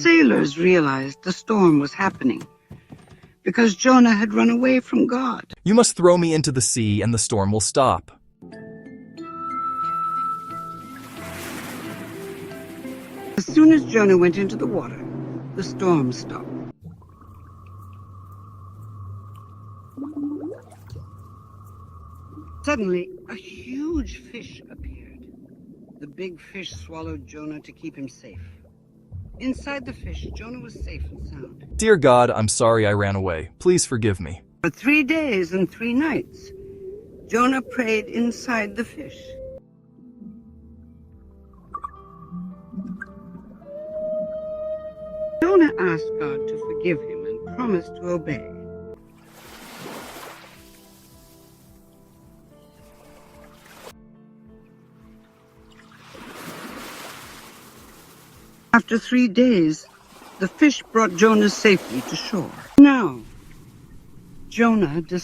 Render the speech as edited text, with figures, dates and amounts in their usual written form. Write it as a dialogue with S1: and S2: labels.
S1: sailors realized the storm was happening because Jonah had run away from God.
S2: You must throw me into the sea and the storm will stop.
S1: As soon as Jonah went into the water, the storm stopped. Suddenly, a huge fish appeared. The big fish swallowed Jonah to keep him safe. Inside the fish, Jonah was safe and sound.
S2: Dear God, I'm sorry I ran away. Please forgive me.
S1: For 3 days and 3 nights, Jonah prayed inside the fish. Jonah asked God to forgive him and promised to obey. After 3 days, the fish brought Jonah safely to shore. Now, Jonah decided